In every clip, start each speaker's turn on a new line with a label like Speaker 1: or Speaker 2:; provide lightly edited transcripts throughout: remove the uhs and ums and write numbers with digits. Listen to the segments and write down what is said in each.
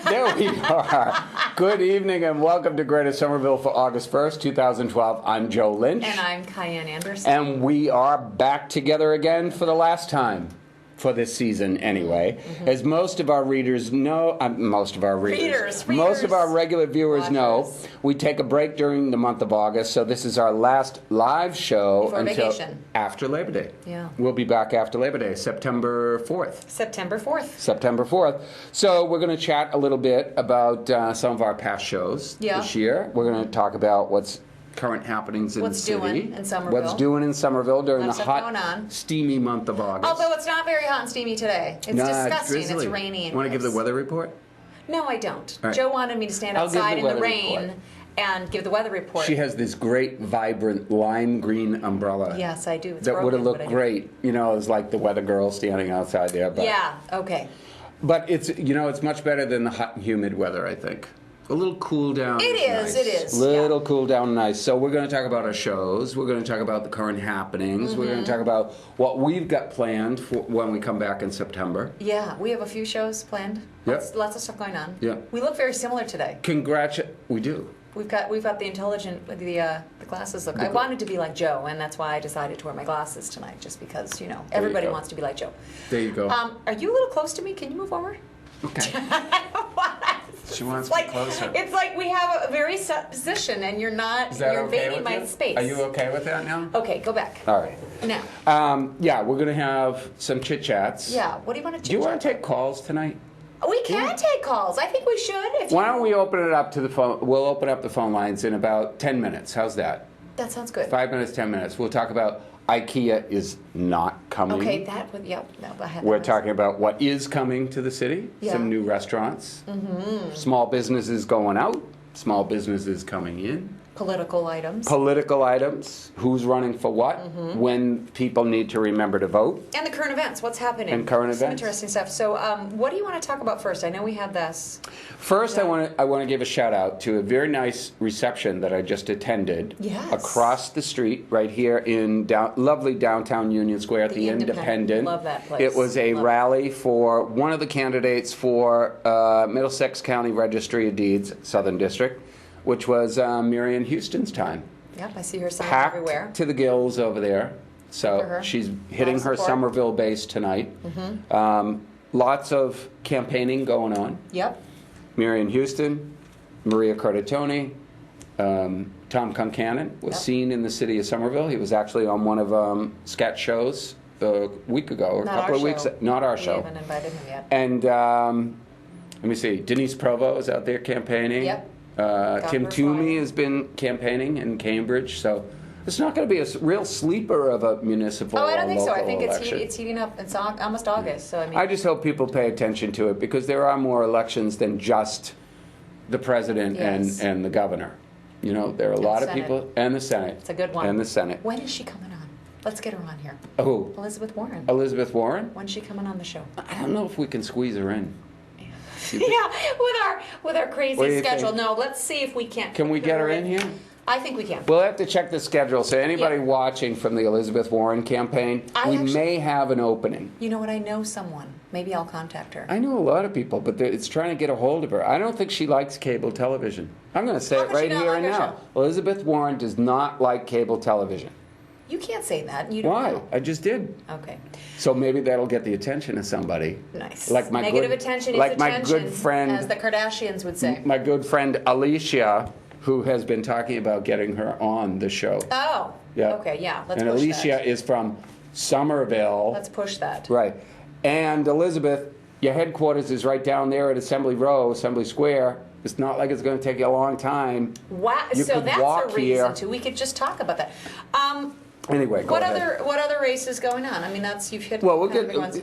Speaker 1: There we are. Good evening and welcome to Greater Somerville for August 1st, 2012. I'm Joe Lynch.
Speaker 2: And I'm KyAnn Anderson.
Speaker 1: And we are back together again for the last time. For this season, anyway. As most of our readers know, most of our regular viewers know, we take a break during the month of August, so this is our last live show
Speaker 2: before
Speaker 1: until
Speaker 2: vacation.
Speaker 1: After Labor Day.
Speaker 2: Yeah.
Speaker 1: We'll be back after Labor Day, September 4th.
Speaker 2: September 4th.
Speaker 1: September 4th. So we're going to chat a little bit about some of our past shows this year. We're going to talk about what's current happenings in the city.
Speaker 2: What's doing in Somerville.
Speaker 1: What's doing in Somerville during the
Speaker 2: hot,
Speaker 1: steamy month of August.
Speaker 2: Although it's not very hot and steamy today. It's disgusting. It's rainy.
Speaker 1: Want to give the weather report?
Speaker 2: No, I don't.
Speaker 1: Right.
Speaker 2: Joe wanted me to stand outside in the rain and give the weather report.
Speaker 1: She has this great, vibrant, lime green umbrella.
Speaker 2: Yes, I do. It's
Speaker 1: that would have looked great. You know, as like the weather girl standing outside there. But,
Speaker 2: yeah, okay.
Speaker 1: But it's, it's much better than the hot and humid weather, I think. A little cool down.
Speaker 2: It is.
Speaker 1: Nice.
Speaker 2: It is.
Speaker 1: Little cool down, nice. So we're going to talk about our shows. We're going to talk about the current happenings. We're going to talk about what we've got planned for when we come back in September.
Speaker 2: Yeah, we have a few shows planned.
Speaker 1: Yep.
Speaker 2: Lots of stuff going on.
Speaker 1: Yeah.
Speaker 2: We look very similar today.
Speaker 1: We do.
Speaker 2: We've got the intelligent the glasses look. I wanted to be like Joe, and that's why I decided to wear my glasses tonight, just because everybody wants to be like Joe.
Speaker 1: There you go.
Speaker 2: Are you a little close to me? Can you move over?
Speaker 1: Okay. She wants
Speaker 2: to
Speaker 1: be closer.
Speaker 2: It's like we have a very set position, and you're not.
Speaker 1: Is that
Speaker 2: you're
Speaker 1: okay
Speaker 2: invading
Speaker 1: with
Speaker 2: my
Speaker 1: you?
Speaker 2: space.
Speaker 1: Are you okay with that now?
Speaker 2: Okay, go back.
Speaker 1: All right.
Speaker 2: Now.
Speaker 1: Yeah, we're going to have some chit chats.
Speaker 2: Yeah. What do you want to chit-chat?
Speaker 1: Do you want to take calls tonight?
Speaker 2: We can take calls. I think we should.
Speaker 1: Why don't we open it up to the phone? We'll open up the phone lines in about 10 minutes. How's that?
Speaker 2: That sounds good.
Speaker 1: 5 minutes, 10 minutes. We'll talk about IKEA is not coming.
Speaker 2: Okay, that would, yep. No,
Speaker 1: we're talking about what is coming to the city.
Speaker 2: Yeah.
Speaker 1: Some new restaurants. Small businesses going out. Small businesses coming in.
Speaker 2: Political items.
Speaker 1: Political items. Who's running for what? When people need to remember to vote.
Speaker 2: And the current events. What's happening?
Speaker 1: And current
Speaker 2: Some
Speaker 1: events.
Speaker 2: interesting stuff. So, what do you want to talk about first? I know we had this.
Speaker 1: First, I want to give a shout out to a very nice reception that I just attended.
Speaker 2: Yes.
Speaker 1: Across the street, right here in lovely downtown Union Square at the Independent.
Speaker 2: Love that place.
Speaker 1: It was a rally for one of the candidates for Middlesex County Registry of Deeds, Southern District, which was Marion Houston's time.
Speaker 2: Yep, I see her signs
Speaker 1: Packed
Speaker 2: everywhere.
Speaker 1: to the gills over there. So she's hitting her Somerville base tonight. Lots of campaigning going on.
Speaker 2: Yep.
Speaker 1: Marion Houston, Maria Cordatoni, Tom KyAnn was seen in the city of Somerville. He was actually on one of sketch shows a week ago, or a couple of weeks. Not our show.
Speaker 2: We haven't invited him yet.
Speaker 1: And let me see, Denise Provo is out there campaigning.
Speaker 2: Yep.
Speaker 1: Tim Toomey has been campaigning in Cambridge, so it's not going to be a real sleeper of a municipal
Speaker 2: I don't think so. I think
Speaker 1: election.
Speaker 2: it's heating up. It's almost August, so I mean.
Speaker 1: I just hope people pay attention to it, because there are more elections than just the president and the governor. There are a lot of people, and the Senate.
Speaker 2: It's a good one.
Speaker 1: And the Senate.
Speaker 2: When is she coming on? Let's get her on here.
Speaker 1: Who?
Speaker 2: Elizabeth Warren.
Speaker 1: Elizabeth Warren?
Speaker 2: When's she coming on the show?
Speaker 1: I don't know if we can squeeze her in.
Speaker 2: Yeah, with our crazy schedule.
Speaker 1: Think?
Speaker 2: No, let's see if we can't.
Speaker 1: Can we get her in here?
Speaker 2: I think we can.
Speaker 1: We'll have to check the schedule. So anybody watching from the Elizabeth Warren campaign, we may have an opening.
Speaker 2: You know what? I know someone. Maybe I'll contact her.
Speaker 1: I know a lot of people, but it's trying to get a hold of her. I don't think she likes cable television. I'm going to say it right here and now. Elizabeth Warren does not like cable television.
Speaker 2: You can't say that. You don't
Speaker 1: Why?
Speaker 2: know.
Speaker 1: I just did.
Speaker 2: Okay.
Speaker 1: So maybe that'll get the attention of somebody.
Speaker 2: Nice.
Speaker 1: Like my
Speaker 2: Negative attention is attention,
Speaker 1: my good friend,
Speaker 2: as the Kardashians would say.
Speaker 1: My good friend Alicia, who has been talking about getting her on the show.
Speaker 2: Oh.
Speaker 1: Yeah.
Speaker 2: Okay. Yeah. Let's
Speaker 1: and
Speaker 2: push
Speaker 1: Alicia
Speaker 2: that.
Speaker 1: is from Somerville.
Speaker 2: Let's push that.
Speaker 1: Right. And Elizabeth, your headquarters is right down there at Assembly Row, Assembly Square. It's not like it's going to take you a long time.
Speaker 2: Wow. So that's a reason to. We could just talk about that.
Speaker 1: Anyway, go ahead.
Speaker 2: What other races going on? I mean, you've hit.
Speaker 1: Well,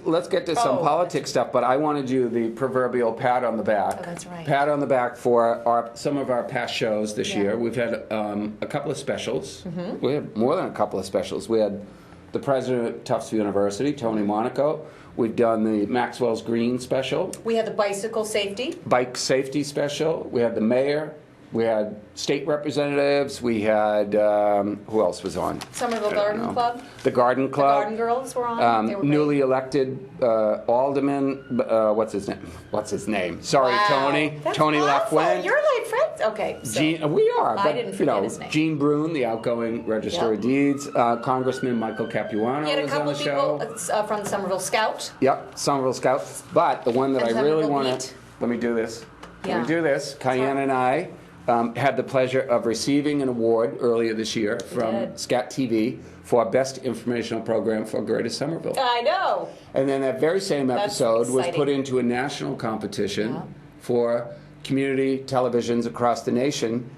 Speaker 1: let's get to some politics stuff, but I want to do the proverbial pat on the back.
Speaker 2: Oh, that's right.
Speaker 1: Pat on the back for some of our past shows this year. We've had a couple of specials. We had more than a couple of specials. We had the president of Tufts University, Tony Monaco. We've done the Maxwells Green special.
Speaker 2: We had the bicycle safety.
Speaker 1: Bike safety special. We had the mayor. We had state representatives. We had, who else was on?
Speaker 2: Somerville Garden Club.
Speaker 1: The Garden Club.
Speaker 2: The Garden Girls were on. They were
Speaker 1: newly elected alderman. What's his name? Sorry,
Speaker 2: wow.
Speaker 1: Tony.
Speaker 2: That's
Speaker 1: Tony
Speaker 2: awful.
Speaker 1: Lafwent.
Speaker 2: You're like friends. Okay. So
Speaker 1: We are.
Speaker 2: I
Speaker 1: But,
Speaker 2: didn't forget his name.
Speaker 1: Gene Brune, the outgoing Register of Deeds. Congressman Michael Capuano
Speaker 2: You had a
Speaker 1: was on
Speaker 2: couple
Speaker 1: the show.
Speaker 2: people from the Somerville Scout.
Speaker 1: Yep, Somerville Scout. But the one that
Speaker 2: And
Speaker 1: I really
Speaker 2: Somerville
Speaker 1: want
Speaker 2: Beat.
Speaker 1: to, let me do this.
Speaker 2: Yeah.
Speaker 1: Let me do this. KyAnn and I had the pleasure of receiving an award earlier this year from
Speaker 2: did.
Speaker 1: Scat TV for Best Informational Program for Greater Somerville.
Speaker 2: I know.
Speaker 1: And then that very same
Speaker 2: That's
Speaker 1: episode was
Speaker 2: exciting.
Speaker 1: put into a national competition
Speaker 2: Yeah.
Speaker 1: for community televisions across the nation,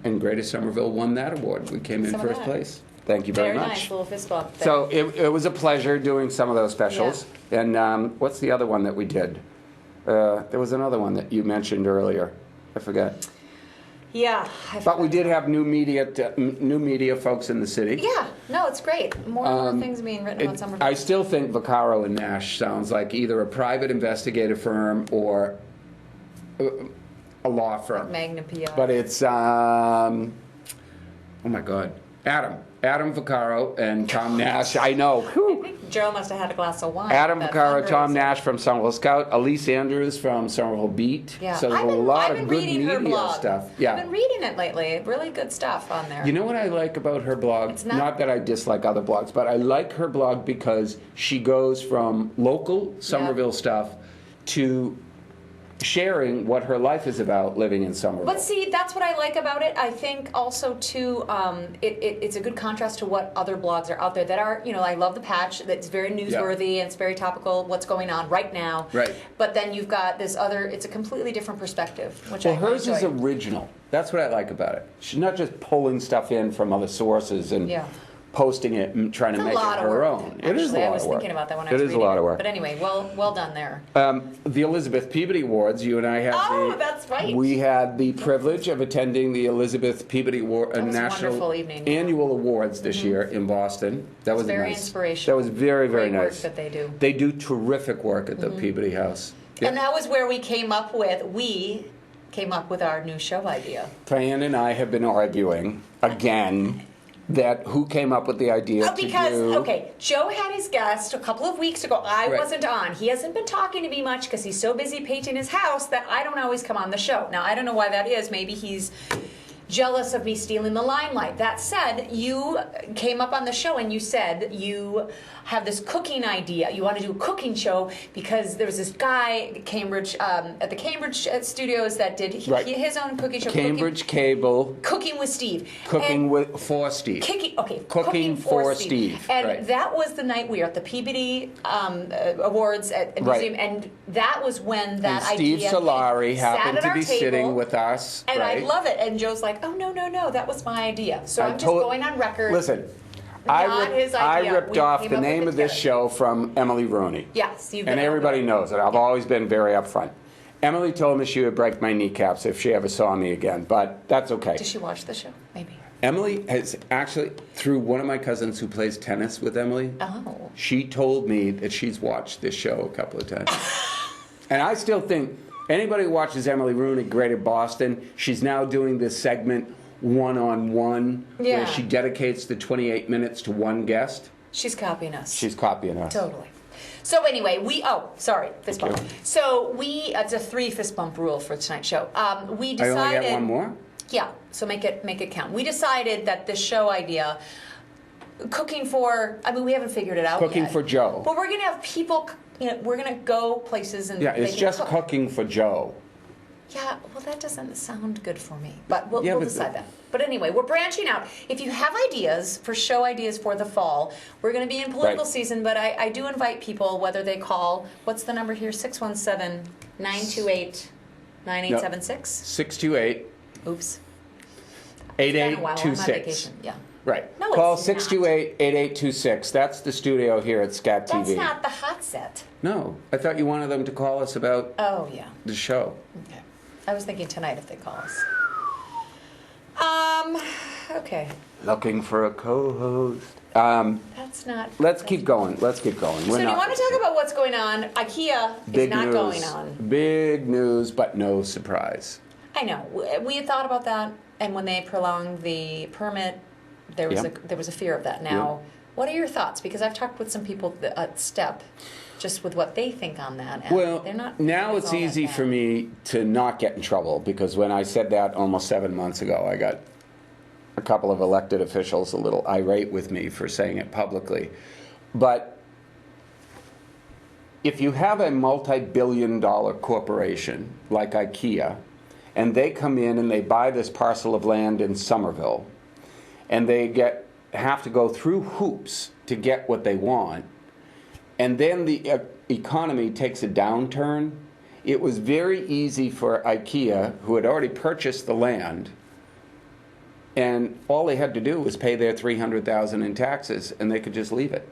Speaker 1: and Greater Somerville won that award. We came in
Speaker 2: Some of
Speaker 1: first
Speaker 2: that.
Speaker 1: place. Thank you very much.
Speaker 2: Nice little fist bump there.
Speaker 1: So it was a pleasure doing some of those specials. And what's the other one that we did? There was another one that you mentioned earlier. I forget.
Speaker 2: Yeah.
Speaker 1: But we did have new media folks in the city.
Speaker 2: Yeah. No, it's great. More things being written about Somerville.
Speaker 1: I still think Vaccaro and Nash sounds like either a private investigative firm or a law firm.
Speaker 2: Magna PR.
Speaker 1: But it's, oh my God, Adam Vaccaro and Tom Nash. I know.
Speaker 2: I think Joe must have had a glass of wine.
Speaker 1: Adam
Speaker 2: That
Speaker 1: Vaccaro,
Speaker 2: fundraiser.
Speaker 1: Tom Nash from Somerville Scout, Elise Andrews from Somerville Beat.
Speaker 2: Yeah.
Speaker 1: So there's
Speaker 2: I've
Speaker 1: a
Speaker 2: been-
Speaker 1: lot
Speaker 2: I've
Speaker 1: of
Speaker 2: been
Speaker 1: good
Speaker 2: reading her
Speaker 1: media
Speaker 2: blog.
Speaker 1: stuff. Yeah.
Speaker 2: I've been reading it lately. Really good stuff on there.
Speaker 1: You know what I like about her blog?
Speaker 2: It's
Speaker 1: Not
Speaker 2: not-
Speaker 1: that I dislike other blogs, but I like her blog because she goes from local Somerville stuff to sharing what her life is about living in Somerville.
Speaker 2: But see, that's what I like about it. I think also too, it's a good contrast to what other blogs are out there that are, I love the Patch. That's very newsworthy and it's very topical. What's going on right now?
Speaker 1: Right.
Speaker 2: But then you've got this other. It's a completely different perspective, which
Speaker 1: Well,
Speaker 2: I
Speaker 1: hers is
Speaker 2: enjoy.
Speaker 1: original. That's what I like about it. She's not just pulling stuff in from other sources and
Speaker 2: Yeah.
Speaker 1: posting it and trying to
Speaker 2: It's a
Speaker 1: make it
Speaker 2: lot of
Speaker 1: her
Speaker 2: work.
Speaker 1: own. It is a
Speaker 2: Actually,
Speaker 1: lot
Speaker 2: I was
Speaker 1: of work.
Speaker 2: thinking about that when I was
Speaker 1: It is a
Speaker 2: reading
Speaker 1: lot of work.
Speaker 2: But anyway, well done there.
Speaker 1: The Elizabeth Peabody Awards, you and I had
Speaker 2: Oh, that's right.
Speaker 1: We had the privilege of attending the Elizabeth Peabody Award,
Speaker 2: That was a
Speaker 1: National
Speaker 2: wonderful evening, yeah.
Speaker 1: Annual Awards this year in Boston. That was
Speaker 2: very
Speaker 1: nice.
Speaker 2: inspirational.
Speaker 1: That was very, very
Speaker 2: Great work
Speaker 1: nice.
Speaker 2: that they do.
Speaker 1: They do terrific work at the Peabody House.
Speaker 2: And that was where we came up with our new show idea.
Speaker 1: KyAnn and I have been arguing again that who came up with the idea to do...
Speaker 2: Joe had his guest a couple of weeks ago. I
Speaker 1: Right.
Speaker 2: wasn't on. He hasn't been talking to me much because he's so busy painting his house that I don't always come on the show. Now, I don't know why that is. Maybe he's jealous of me stealing the limelight. That said, you came up on the show and you said you have this cooking idea. You want to do a cooking show because there was this guy at Cambridge, at the Cambridge studios that did
Speaker 1: Right.
Speaker 2: his own cooking show.
Speaker 1: Cambridge Cable,
Speaker 2: Cooking with Steve.
Speaker 1: Cooking for Steve.
Speaker 2: Cooking for Steve. And
Speaker 1: right.
Speaker 2: that was the night we were at the Peabody Awards at the
Speaker 1: Right.
Speaker 2: museum, and that was when that
Speaker 1: And Steve
Speaker 2: idea
Speaker 1: Solari
Speaker 2: sat
Speaker 1: happened
Speaker 2: at
Speaker 1: to
Speaker 2: our
Speaker 1: be
Speaker 2: table,
Speaker 1: sitting with us.
Speaker 2: and
Speaker 1: right?
Speaker 2: I love it. And Joe's like, "Oh no, that was my idea." So I'm just
Speaker 1: told-
Speaker 2: going on record.
Speaker 1: Listen,
Speaker 2: Not his
Speaker 1: I
Speaker 2: idea.
Speaker 1: ripped
Speaker 2: We
Speaker 1: off
Speaker 2: came
Speaker 1: the
Speaker 2: up with
Speaker 1: name
Speaker 2: it
Speaker 1: of this
Speaker 2: together.
Speaker 1: show from Emily Rooney.
Speaker 2: Yes, you've
Speaker 1: And
Speaker 2: been
Speaker 1: everybody
Speaker 2: over it.
Speaker 1: knows it. I've always been very upfront. Emily told me she would break my kneecaps if she ever saw me again, but that's okay.
Speaker 2: Did she watch the show? Maybe.
Speaker 1: Emily has actually, through one of my cousins who plays tennis with Emily,
Speaker 2: Oh.
Speaker 1: she told me that she's watched this show a couple of times. And I still think anybody who watches Emily Rooney, Greater Boston, she's now doing this segment one-on-one
Speaker 2: Yeah.
Speaker 1: where she dedicates the 28 minutes to one guest.
Speaker 2: She's copying us.
Speaker 1: She's copying us.
Speaker 2: Totally. So anyway, fist bump.
Speaker 1: you.
Speaker 2: So it's a 3 fist bump rule for tonight's show. We
Speaker 1: I
Speaker 2: decided.
Speaker 1: only get one more?
Speaker 2: Yeah. So make it count. We decided that this show idea, cooking for. I mean, we haven't figured it out.
Speaker 1: Cooking
Speaker 2: yet.
Speaker 1: for Joe.
Speaker 2: But we're gonna have people. We're gonna go places and.
Speaker 1: Yeah,
Speaker 2: they
Speaker 1: it's
Speaker 2: can
Speaker 1: just
Speaker 2: cook.
Speaker 1: cooking for Joe.
Speaker 2: Yeah, well, that doesn't sound good for me, but we'll,
Speaker 1: Yeah,
Speaker 2: we'll
Speaker 1: but
Speaker 2: decide that. But anyway, we're branching out. If you have ideas for show ideas for the fall, we're going to be in political
Speaker 1: Right.
Speaker 2: season, but I do invite people, whether they call, what's the number here? 617-928-9876?
Speaker 1: 628
Speaker 2: Oops. It's been a while. I'm on
Speaker 1: 8826.
Speaker 2: vacation. Yeah.
Speaker 1: Right.
Speaker 2: No,
Speaker 1: Call
Speaker 2: it's not.
Speaker 1: 628-8826. That's the studio here at Scat TV.
Speaker 2: That's not the hot set.
Speaker 1: No, I thought you wanted them to call us about
Speaker 2: Oh, yeah.
Speaker 1: the show.
Speaker 2: Okay. I was thinking tonight if they call us. Okay.
Speaker 1: Looking for a co-host.
Speaker 2: That's not.
Speaker 1: Let's keep going. Let's keep going.
Speaker 2: So do you want to talk about what's going on? IKEA is
Speaker 1: Big
Speaker 2: not
Speaker 1: news.
Speaker 2: going on.
Speaker 1: Big news, but no surprise.
Speaker 2: I know. We had thought about that, and when they prolonged the permit, there was a fear of that. Now, what are your thoughts? Because I've talked with some people at STEP, just with what they think on that. And
Speaker 1: well,
Speaker 2: they're not,
Speaker 1: now it's easy for me to not get in trouble, because when I said that almost 7 months ago, I got a couple of elected officials a little irate with me for saying it publicly. But if you have a multi-billion-dollar corporation like IKEA, and they come in and they buy this parcel of land in Somerville, and they have to go through hoops to get what they want, and then the economy takes a downturn, it was very easy for IKEA, who had already purchased the land, and all they had to do was pay their $300,000 in taxes, and they could just leave it.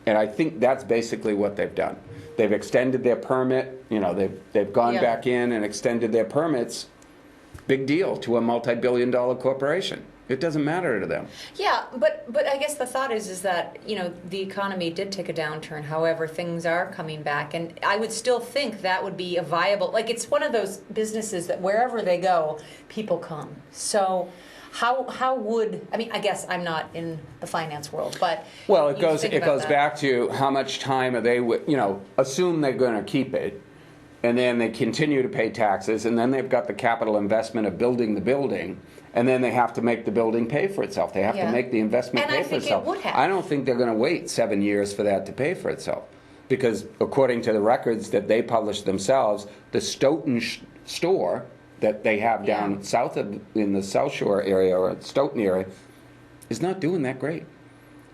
Speaker 1: And I think that's basically what they've done. They've extended their permit. They've gone back in and extended their permits. Big deal to a multi-billion-dollar corporation. It doesn't matter to them.
Speaker 2: Yeah, but I guess the thought is that the economy did take a downturn. However, things are coming back, and I would still think that would be a viable. Like, it's one of those businesses that wherever they go, people come. So. How would, I guess I'm not in the finance world, but
Speaker 1: well, it goes back to how much time are they, assume they're going to keep it, and then they continue to pay taxes, and then they've got the capital investment of building the building, and then they have to make the building pay for itself. They have to make the investment pay for itself.
Speaker 2: It would have.
Speaker 1: I don't think they're going to wait 7 years for that to pay for itself, because according to the records that they publish themselves, the Stoughton store that they have down south in the South Shore area or Stoughton area is not doing that great.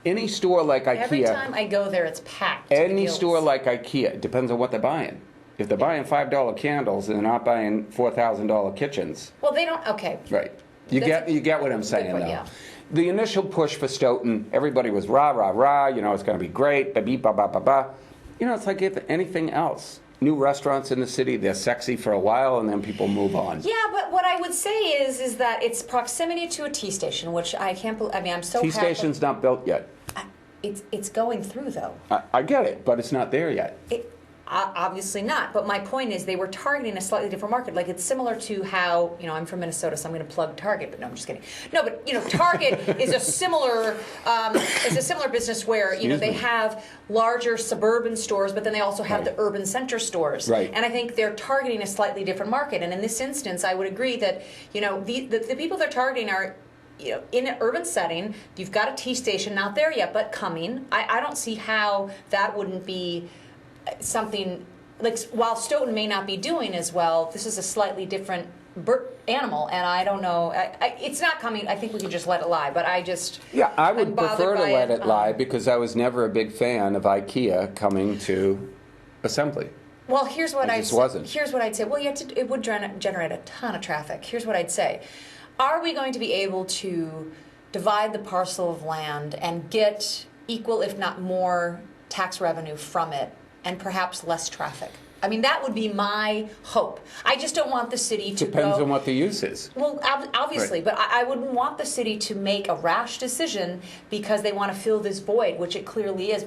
Speaker 1: Any store like IKEA...
Speaker 2: Every time I go there, it's packed.
Speaker 1: Any store like IKEA, it depends on what they're buying. If they're buying $5 candles and they're not buying $4,000 kitchens...
Speaker 2: Well, they don't... Okay.
Speaker 1: Right. You get what I'm saying,
Speaker 2: point,
Speaker 1: though.
Speaker 2: yeah.
Speaker 1: The initial push for Stoughton, everybody was rah, rah, rah, it's going to be great, ba-beep, ba-ba-ba-ba. It's like anything else. New restaurants in the city, they're sexy for a while, and then people move on.
Speaker 2: Yeah, but what I would say is that it's proximity to a T station, which I can't believe. I'm so
Speaker 1: T station's not built yet.
Speaker 2: It's going through, though.
Speaker 1: I get it, but it's not there yet.
Speaker 2: Obviously not, but my point is they were targeting a slightly different market. Like, it's similar to how, I'm from Minnesota, so I'm going to plug Target, but no, I'm just kidding. No, but, Target is a similar business where, they have larger suburban stores, but then they also have the urban center stores.
Speaker 1: Right.
Speaker 2: And I think they're targeting a slightly different market. And in this instance, I would agree that, the people they're targeting are, in an urban setting. You've got a T station, not there yet, but coming. I don't see how that wouldn't be something, like, while Stoughton may not be doing as well, this is a slightly different animal, and I don't know. It's not coming. I think we can just let it lie, but I just...
Speaker 1: Yeah, I would prefer to let it lie, because I was never a big fan of IKEA coming to Assembly.
Speaker 2: Well, here's what I'd
Speaker 1: say.
Speaker 2: Here's what I'd say. Well, it would generate a ton of traffic. Here's what I'd say. Are we going to be able to divide the parcel of land and get equal, if not more, tax revenue from it, and perhaps less traffic? That would be my hope. I just don't want the city to
Speaker 1: Depends on what the use is.
Speaker 2: Well, obviously, but I wouldn't want the city to make a rash decision because they want to fill this void, which it clearly is,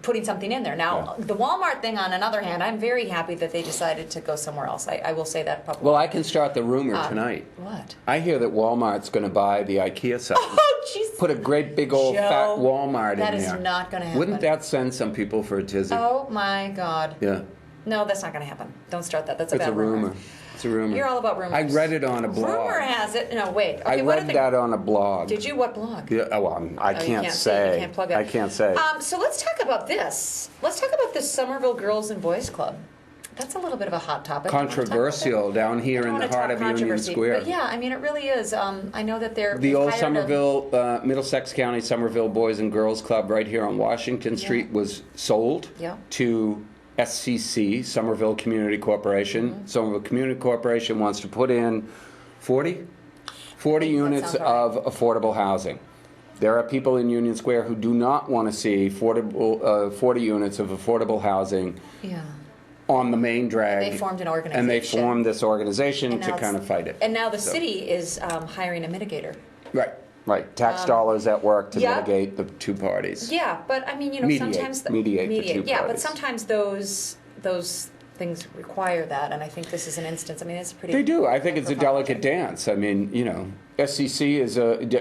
Speaker 2: putting something in there. Now, the Walmart thing, on another hand, I'm very happy that they decided to go somewhere else. I will say that publicly.
Speaker 1: Well, I can start the rumor tonight.
Speaker 2: What?
Speaker 1: I hear that Walmart's going to buy the IKEA site.
Speaker 2: Oh, jeez.
Speaker 1: Put a great big old fat Walmart in there.
Speaker 2: That is not going to happen.
Speaker 1: Wouldn't that send some people for a tizzy?
Speaker 2: Oh, my God.
Speaker 1: Yeah.
Speaker 2: No, that's not going to happen. Don't start that. That's a bad rumor.
Speaker 1: It's a rumor.
Speaker 2: You're all about rumors.
Speaker 1: I read it on a blog.
Speaker 2: Rumor has it. No, wait. Okay,
Speaker 1: I read that on a blog.
Speaker 2: Did you? What blog?
Speaker 1: Yeah, well, I can't say.
Speaker 2: You can't plug it.
Speaker 1: I can't say.
Speaker 2: So let's talk about this. Let's talk about this Somerville Girls and Boys Club. That's a little bit of a hot topic.
Speaker 1: Controversial down here in the heart of Union Square.
Speaker 2: But yeah, it really is. I know that they're...
Speaker 1: The old Somerville, Middlesex County Somerville Boys and Girls Club right here on Washington Street was sold to SCC, Somerville Community Corporation. Somerville Community Corporation wants to put in 40 units of affordable housing. There are people in Union Square who do not want to see 40 units of affordable housing on the main drag.
Speaker 2: They formed an organization.
Speaker 1: And they formed this organization to kind of fight it.
Speaker 2: And now the city is hiring a mitigator.
Speaker 1: Right. Tax dollars at work to mitigate the two parties.
Speaker 2: Yeah, but
Speaker 1: mediate,
Speaker 2: sometimes...
Speaker 1: mediate the two parties.
Speaker 2: Yeah, but sometimes those things require that, and I think this is an instance. I mean, it's pretty.
Speaker 1: They do. I think it's a delicate dance. I mean, SCC is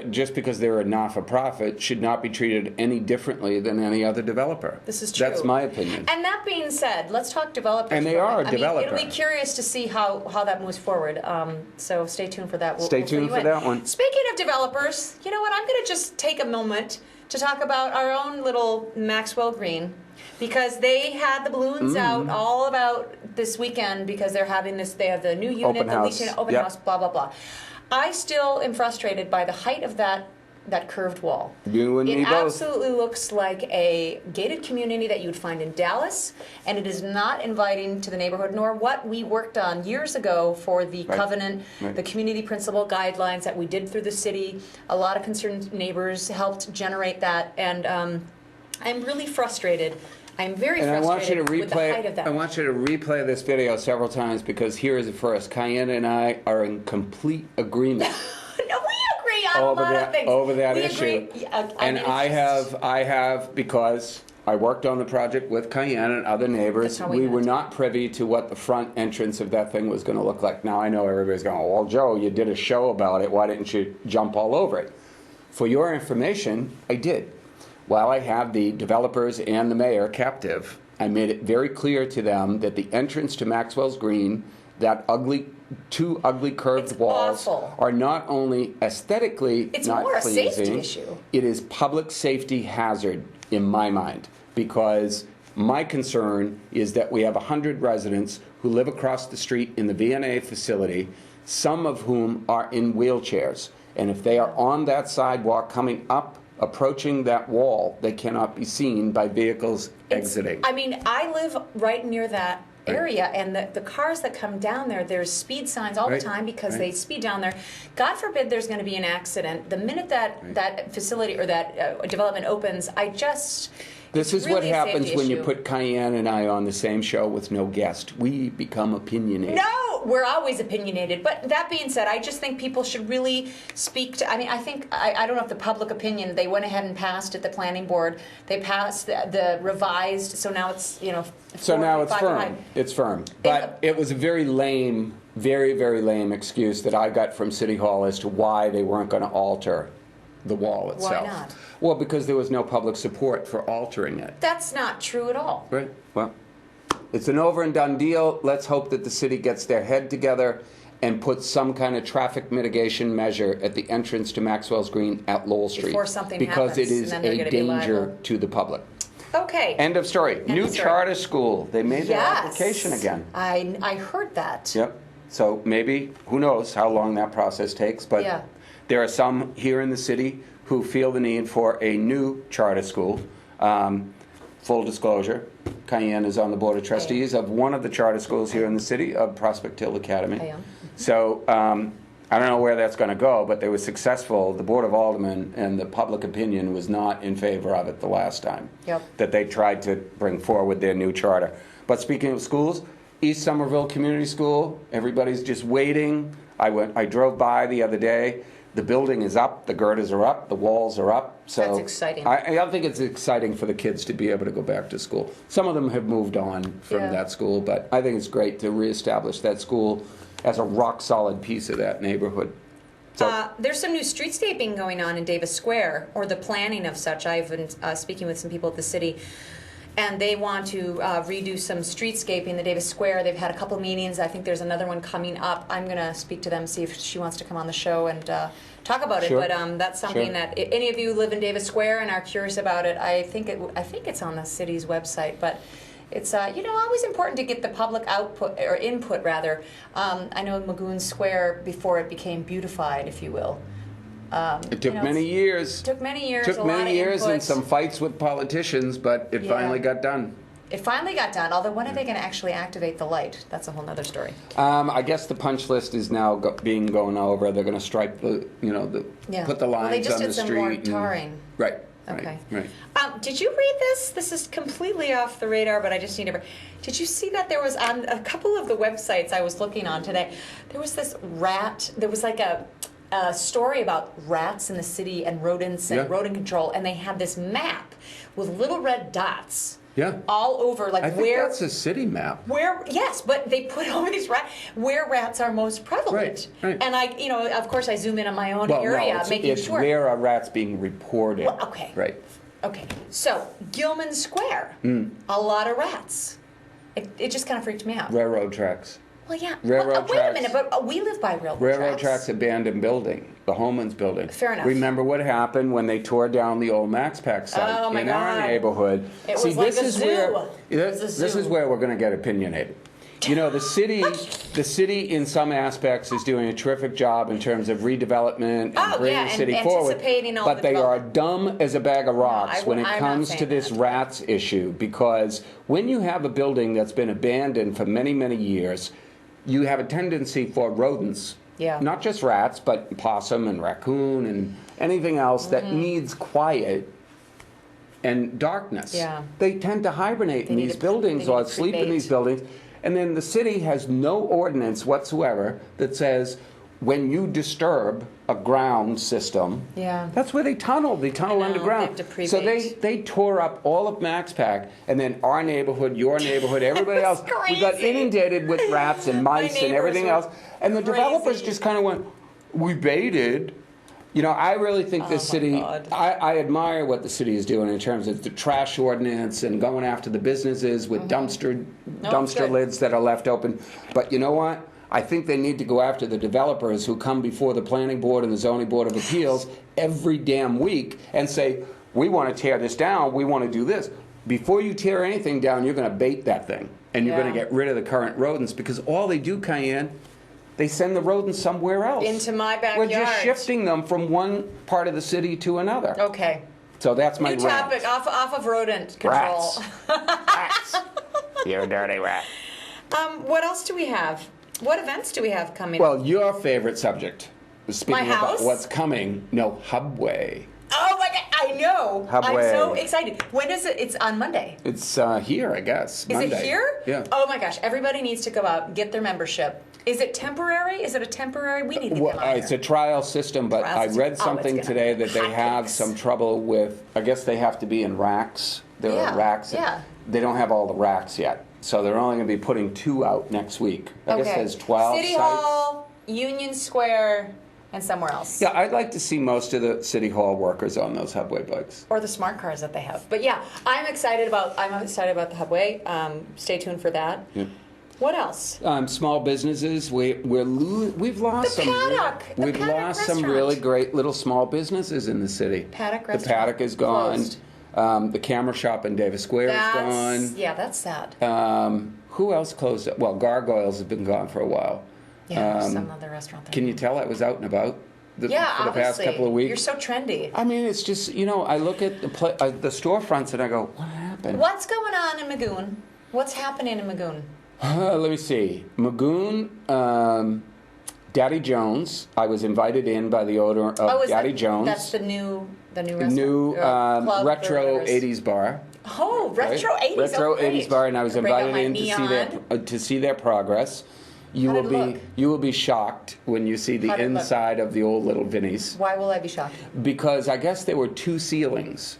Speaker 1: just because they're a not-for-profit should not be treated any differently than any other developer.
Speaker 2: This is true.
Speaker 1: That's my opinion.
Speaker 2: And that being said, let's talk developers.
Speaker 1: And they are a developer.
Speaker 2: It'll be curious to see how that moves forward. So stay tuned for that.
Speaker 1: Stay tuned for that one.
Speaker 2: Speaking of developers, you know what? I'm going to just take a moment to talk about our own little Maxwells Green. Because they had the balloons out all about this weekend because they're having this, they have the new unit,
Speaker 1: Open house.
Speaker 2: the leach open house, blah, blah, blah. I still am frustrated by the height of that curved wall.
Speaker 1: You and me both.
Speaker 2: It absolutely looks like a gated community that you would find in Dallas, and it is not inviting to the neighborhood, nor what we worked on years ago for the covenant, the community principle guidelines that we did through the city. A lot of concerned neighbors helped generate that, and I'm really frustrated. I'm very frustrated with the height of that.
Speaker 1: I want you to replay this video several times because here is the first. KyAnn and I are in complete agreement.
Speaker 2: No, we agree on a lot of things.
Speaker 1: Over that issue. And I have, because I worked on the project with KyAnn and other neighbors, we were not privy to what the front entrance of that thing was going to look like. Now I know everybody's going, well, Joe, you did a show about it. Why didn't you jump all over it? For your information, I did. While I have the developers and the mayor captive, I made it very clear to them that the entrance to Maxwells Green, that two ugly curved walls, are not only aesthetically not pleasing,
Speaker 2: it's more a safety issue.
Speaker 1: It is public safety hazard in my mind, because my concern is that we have 100 residents who live across the street in the V&A facility, some of whom are in wheelchairs, and if they are on that sidewalk coming up, approaching that wall, they cannot be seen by vehicles exiting.
Speaker 2: I mean, I live right near that area, and the cars that come down there, there's speed signs all the time because they speed down there. God forbid there's going to be an accident. The minute that facility or that development opens,
Speaker 1: this is
Speaker 2: really
Speaker 1: what happens when you
Speaker 2: issue.
Speaker 1: put KyAnn and I on the same show with no guest. We become opinionated.
Speaker 2: No, we're always opinionated. But that being said, I just think people should really speak to. I mean, I don't know if the public opinion. They went ahead and passed at the planning board. They passed the revised. So now it's
Speaker 1: So now it's firm. It's firm. But it was a very lame, very, very lame excuse that I got from City Hall as to why they weren't going to alter the wall itself.
Speaker 2: Why not?
Speaker 1: Well, because there was no public support for altering it.
Speaker 2: That's not true at all.
Speaker 1: Right. Well, it's an over and done deal. Let's hope that the city gets their head together and puts some kind of traffic mitigation measure at the entrance to Maxwells Green at Lowell Street.
Speaker 2: Before something
Speaker 1: because
Speaker 2: happens,
Speaker 1: it is a danger to the public.
Speaker 2: Okay.
Speaker 1: End of story. New charter school. They made their application again.
Speaker 2: I heard that.
Speaker 1: Yep. So maybe, who knows how long that process takes, but there are some here in the city who feel the need for a new charter school. Full disclosure, KyAnn is on the board of trustees of one of the charter schools here in the city, of Prospect Hill Academy. So I don't know where that's going to go, but they were successful. The Board of Aldermen and the public opinion was not in favor of it the last time that they tried to bring forward their new charter. But speaking of schools, East Somerville Community School, everybody's just waiting. I drove by the other day. The building is up, the girders are up, the walls are up. So
Speaker 2: that's exciting.
Speaker 1: I think it's exciting for the kids to be able to go back to school. Some of them have moved on from that school, but I think it's great to reestablish that school as a rock-solid piece of that neighborhood. So,
Speaker 2: there's some new streetscaping going on in Davis Square, or the planning of such. I've been speaking with some people at the city, and they want to redo some streetscaping in the Davis Square. They've had a couple meetings. I think there's another one coming up. I'm going to speak to them, see if she wants to come on the show and talk about it. But that's something that if any of you live in Davis Square and are curious about it, I think it's on the city's website. But it's always important to get the public output or input rather. I know Magoon Square before it became beautified, if you will.
Speaker 1: It took many years.
Speaker 2: Took many years.
Speaker 1: Took many years and some fights with politicians, but it finally got done.
Speaker 2: It finally got done. Although when are they going to actually activate the light? That's a whole other story.
Speaker 1: I guess the punch list is now being going over. They're going to stripe the put the lines on the street.
Speaker 2: Well, they just did some more tarring.
Speaker 1: Right.
Speaker 2: Okay.
Speaker 1: Right.
Speaker 2: Did you read this? This is completely off the radar, but I just need to. Did you see that there was on a couple of the websites I was looking on today? There was this rat. There was like a story about rats in the city and rodents and rodent control, and they had this map with little red dots
Speaker 1: Yeah.
Speaker 2: all over, like
Speaker 1: I think
Speaker 2: where
Speaker 1: that's a city map.
Speaker 2: yes, but they put all these where rats are most prevalent.
Speaker 1: Right.
Speaker 2: And I, of course, I zoom in on my own area, making
Speaker 1: it's
Speaker 2: sure.
Speaker 1: where are rats being reported.
Speaker 2: Well, okay.
Speaker 1: Right.
Speaker 2: Okay. So Gilman Square, a lot of rats. It just kind of freaked me out.
Speaker 1: Railroad tracks.
Speaker 2: Well, yeah.
Speaker 1: Railroad
Speaker 2: wait a
Speaker 1: tracks.
Speaker 2: minute, but we live by
Speaker 1: Railroad tracks abandoned building, the Holman's building.
Speaker 2: Fair enough.
Speaker 1: Remember what happened when they tore down the old MaxPack site
Speaker 2: Oh, my
Speaker 1: in
Speaker 2: God.
Speaker 1: our neighborhood?
Speaker 2: It was like a zoo.
Speaker 1: This is where we're going to get opinionated. The city in some aspects is doing a terrific job in terms of redevelopment and bringing the city forward.
Speaker 2: Anticipating all
Speaker 1: But
Speaker 2: the
Speaker 1: they are
Speaker 2: development.
Speaker 1: dumb as a bag of rocks when it
Speaker 2: I'm not
Speaker 1: comes to
Speaker 2: saying
Speaker 1: this
Speaker 2: that.
Speaker 1: rats issue, because when you have a building that's been abandoned for many, many years, you have a tendency for rodents, not just rats, but possum and raccoon and anything else that needs quiet and darkness.
Speaker 2: Yeah.
Speaker 1: They tend to hibernate in these buildings or sleep in these buildings. And then the city has no ordinance whatsoever that says when you disturb a ground system, that's where they tunnel. They tunnel underground.
Speaker 2: They have to
Speaker 1: so they tore up all of MaxPack, and then our neighborhood, your neighborhood, everybody else. We got inundated with rats and mice and everything else. And the developers just kind of went, we baited. I really think this city, I admire what the city is doing in terms of the trash ordinance and going after the businesses with dumpster lids that are left open. But you know what? I think they need to go after the developers who come before the planning board and the zoning board of appeals every damn week and say, we want to tear this down, we want to do this. Before you tear anything down, you're going to bait that thing. And you're going to get rid of the current rodents, because all they do, KyAnn, they send the rodents somewhere else.
Speaker 2: Into my backyard.
Speaker 1: We're just shifting them from one part of the city to another.
Speaker 2: Okay.
Speaker 1: So that's my
Speaker 2: New topic, off of rodent control.
Speaker 1: Rats. You dirty rat.
Speaker 2: What else do we have? What events do we have coming?
Speaker 1: Well, your favorite subject. Speaking
Speaker 2: My house?
Speaker 1: about what's coming. No, Hubway.
Speaker 2: Oh my God, I know.
Speaker 1: Hubway.
Speaker 2: I'm so excited. When is it? It's on Monday.
Speaker 1: It's here, I guess.
Speaker 2: Is
Speaker 1: Monday.
Speaker 2: it here?
Speaker 1: Yeah.
Speaker 2: Oh my gosh, everybody needs to go out, get their membership. Is it temporary? Is it a temporary? We need to get them on
Speaker 1: it's a trial system, but I read something today that they have some trouble with, I guess they have to be in racks. There are racks.
Speaker 2: Yeah.
Speaker 1: They don't have all the racks yet. So they're only going to be putting 2 out next week. I guess there's 12
Speaker 2: City
Speaker 1: sites.
Speaker 2: Hall, Union Square, and somewhere else.
Speaker 1: Yeah, I'd like to see most of the City Hall workers on those Hubway bikes.
Speaker 2: Or the smart cars that they have. But yeah, I'm excited about the Hubway. Stay tuned for that.
Speaker 1: Yeah.
Speaker 2: What else?
Speaker 1: Small businesses. We've lost
Speaker 2: The
Speaker 1: some.
Speaker 2: Paddock. The
Speaker 1: We've
Speaker 2: Paddock
Speaker 1: lost some
Speaker 2: restaurant.
Speaker 1: really great little small businesses in the city.
Speaker 2: Paddock
Speaker 1: The
Speaker 2: restaurant.
Speaker 1: Paddock is gone.
Speaker 2: Closed.
Speaker 1: The camera shop in Davis Square is gone.
Speaker 2: Yeah, that's sad.
Speaker 1: Who else closed up? Well, Gargoyles has been gone for a while.
Speaker 2: Yeah, there's some other restaurant there.
Speaker 1: Can you tell I was out and about for the past
Speaker 2: obviously.
Speaker 1: couple of weeks?
Speaker 2: You're so trendy.
Speaker 1: I mean, it's just, I look at the storefronts and I go, what happened?
Speaker 2: What's going on in Magoon? What's happening in Magoon?
Speaker 1: Let me see. Magoon, Daddy Jones. I was invited in by the owner of Daddy Jones.
Speaker 2: That's the new restaurant?
Speaker 1: New
Speaker 2: club
Speaker 1: retro
Speaker 2: or
Speaker 1: 80s bar.
Speaker 2: Oh, retro 80s.
Speaker 1: Retro
Speaker 2: oh, great.
Speaker 1: 80s bar, and I was
Speaker 2: Break out
Speaker 1: invited
Speaker 2: my
Speaker 1: in to see their progress. You
Speaker 2: How
Speaker 1: will
Speaker 2: did it
Speaker 1: be
Speaker 2: look?
Speaker 1: you will be shocked when you see the
Speaker 2: How did it look?
Speaker 1: inside of the old little Vinnies.
Speaker 2: Why will I be shocked?
Speaker 1: Because I guess there were 2 ceilings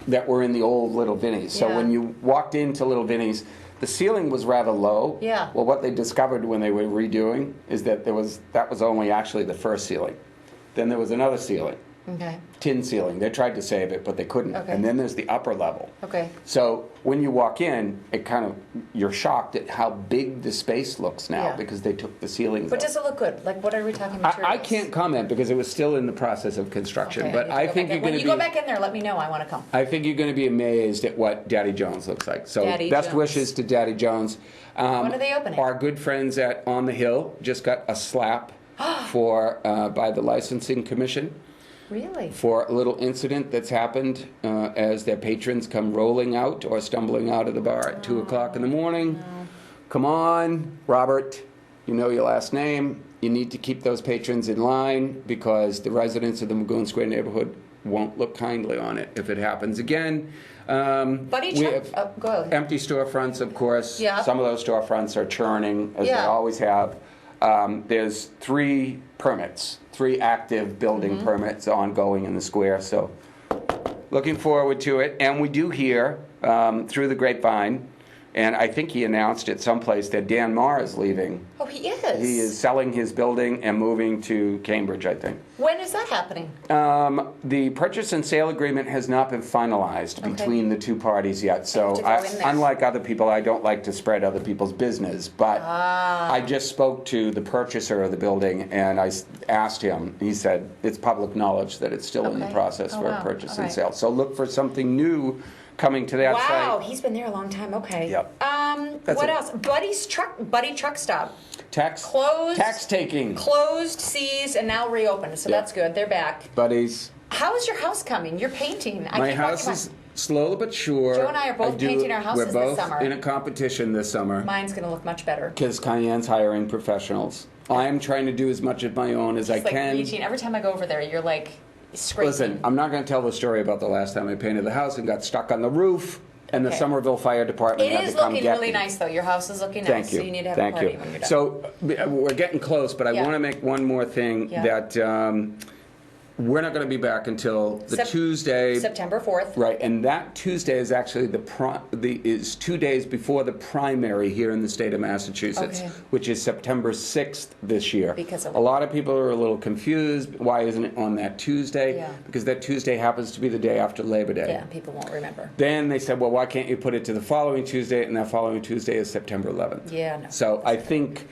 Speaker 1: that were in the old Little Vinnies. So
Speaker 2: Yeah.
Speaker 1: when you walked into Little Vinnies, the ceiling was rather low.
Speaker 2: Yeah.
Speaker 1: Well, what they discovered when they were redoing is that that was only actually the first ceiling. Then there was another ceiling.
Speaker 2: Okay.
Speaker 1: Tin ceiling. They tried to save it, but they couldn't.
Speaker 2: Okay.
Speaker 1: And then there's the upper level.
Speaker 2: Okay.
Speaker 1: So when you walk in, you're shocked at how big the space looks now
Speaker 2: Yeah.
Speaker 1: because they took the ceilings
Speaker 2: But
Speaker 1: out.
Speaker 2: does it look good? Like, what are we talking materials?
Speaker 1: I can't comment because it was still in the process of construction.
Speaker 2: Okay,
Speaker 1: but
Speaker 2: need to
Speaker 1: I
Speaker 2: go
Speaker 1: think
Speaker 2: back
Speaker 1: you're
Speaker 2: in.
Speaker 1: going
Speaker 2: When
Speaker 1: to
Speaker 2: you
Speaker 1: be.
Speaker 2: go back in there, let me know. I want to come.
Speaker 1: I think you're going to be amazed at what Daddy Jones looks like. So
Speaker 2: Daddy
Speaker 1: best
Speaker 2: Jones.
Speaker 1: wishes to Daddy Jones.
Speaker 2: When are they opening?
Speaker 1: Our good friends at On the Hill just got a slap by the licensing commission.
Speaker 2: Really?
Speaker 1: For a little incident that's happened as their patrons come rolling out or stumbling out of the bar at 2 o'clock in the morning.
Speaker 2: No.
Speaker 1: Come on, Robert, you know your last name. You need to keep those patrons in line because the residents of the Magoon Square neighborhood won't look kindly on it if it happens again.
Speaker 2: Buddy,
Speaker 1: We have
Speaker 2: go ahead.
Speaker 1: empty storefronts, of course.
Speaker 2: Yeah.
Speaker 1: Some of those storefronts are churning, as they
Speaker 2: Yeah.
Speaker 1: always have. There's 3 permits, 3 active building
Speaker 2: Mm-hmm.
Speaker 1: permits ongoing in the square. So looking forward to it. And we do hear through the grapevine, and I think he announced at some place that Dan Marr is leaving.
Speaker 2: Oh, he is?
Speaker 1: He is selling his building and moving to Cambridge, I think.
Speaker 2: When is that happening?
Speaker 1: The purchase and sale agreement has not been finalized between the two parties yet. So, unlike other people, I don't like to spread other people's business. But I just spoke to the purchaser of the building, and I asked him. He said it's public knowledge that it's still in the process for a purchase and sale. So look for something new coming to that site.
Speaker 2: Wow, he's been there a long time. Okay.
Speaker 1: Yep.
Speaker 2: What else? Buddy Truck Stop.
Speaker 1: Closed. Tax taking.
Speaker 2: Closed, seized, and now reopened. So that's good. They're back.
Speaker 1: Buddies.
Speaker 2: How is your house coming? You're painting.
Speaker 1: My house is slowly but sure.
Speaker 2: Joe and I are both painting our houses this summer.
Speaker 1: We're both in a competition this summer.
Speaker 2: Mine's going to look much better.
Speaker 1: Because KyAnn's hiring professionals. I am trying to do as much of my own as I can.
Speaker 2: Reaching. Every time I go over there, you're like scraping.
Speaker 1: Listen, I'm not going to tell the story about the last time I painted the house and got stuck on the roof. And the Somerville Fire Department had to come get me.
Speaker 2: It is looking really nice, though. Your house is looking nice.
Speaker 1: Thank you.
Speaker 2: So you need to have a party when you're done.
Speaker 1: So we're getting close, but I want to make one more thing that we're not going to be back until the Tuesday,
Speaker 2: September 4th.
Speaker 1: Right, and that Tuesday is actually is 2 days before the primary here in the state of Massachusetts, which is September 6th this year.
Speaker 2: Because of
Speaker 1: a lot of people are a little confused. Why isn't it on that Tuesday?
Speaker 2: Yeah.
Speaker 1: Because that Tuesday happens to be the day after Labor Day.
Speaker 2: Yeah, people won't remember.
Speaker 1: Then they said, well, why can't you put it to the following Tuesday? And that following Tuesday is September 11th.
Speaker 2: Yeah, no.
Speaker 1: So I think,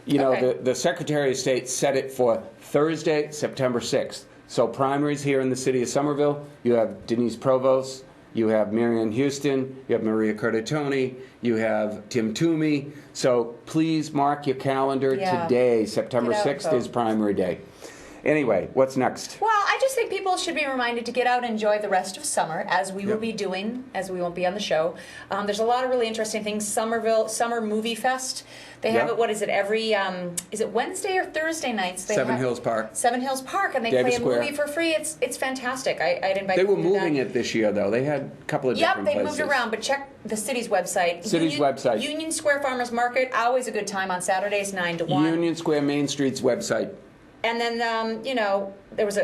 Speaker 1: the Secretary of State set it for Thursday, September 6th. So primaries here in the city of Somerville, you have Denise Provost, you have Marianne Houston, you have Maria Curtatone, you have Tim Toomey. So please mark your calendar today. September 6th is primary day. Anyway, what's next?
Speaker 2: Well, I just think people should be reminded to get out and enjoy the rest of summer, as we will be doing, as we won't be on the show. There's a lot of really interesting things. Somerville Summer Movie Fest. They have it, what is it, every, is it Wednesday or Thursday nights?
Speaker 1: Seven Hills Park.
Speaker 2: Seven Hills Park, and they play a movie for free. It's fantastic. I'd invite
Speaker 1: They
Speaker 2: people
Speaker 1: were
Speaker 2: to do
Speaker 1: moving
Speaker 2: that.
Speaker 1: it this year, though. They had a couple of different places.
Speaker 2: Yep, they moved around, but check the city's website.
Speaker 1: Website.
Speaker 2: Union Square Farmers Market, always a good time on Saturdays, 9 to 1.
Speaker 1: Union Square Main Street's website.
Speaker 2: And then, there was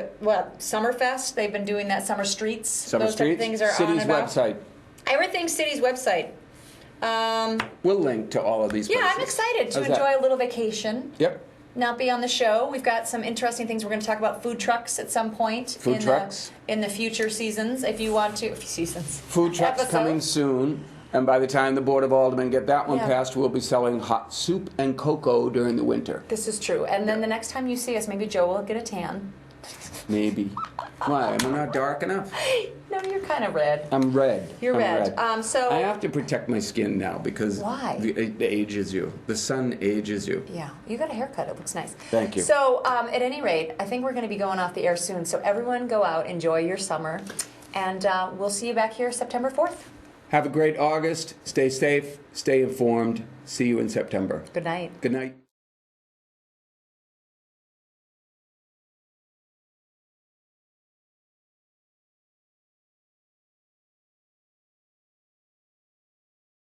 Speaker 2: Summerfest. They've been doing that, Summer Streets. Those type of things are
Speaker 1: City's
Speaker 2: on and off.
Speaker 1: website.
Speaker 2: Everything's City's website.
Speaker 1: We'll link to all of these places.
Speaker 2: Yeah, I'm excited to enjoy a little vacation.
Speaker 1: Yep.
Speaker 2: Not be on the show. We've got some interesting things. We're going to talk about food trucks at some point. In the future seasons, if you want to.
Speaker 1: Food trucks coming soon. And by the time the Board of Aldermen get that one passed, we'll be selling hot soup and cocoa during the winter.
Speaker 2: This is true. And then the next time you see us, maybe Joe will get a tan.
Speaker 1: Maybe. Why? Am I not dark enough?
Speaker 2: No, you're kind of red.
Speaker 1: I'm red.
Speaker 2: You're red.
Speaker 1: So I have to protect my skin now because it ages you. The sun ages you.
Speaker 2: Yeah. You got a haircut. It looks nice.
Speaker 1: Thank you.
Speaker 2: So at any rate, I think we're going to be going off the air soon. So everyone go out, enjoy your summer, and we'll see you back here September 4th.
Speaker 1: Have a great August. Stay safe. Stay informed. See you in September.
Speaker 2: Good night.
Speaker 1: Good night.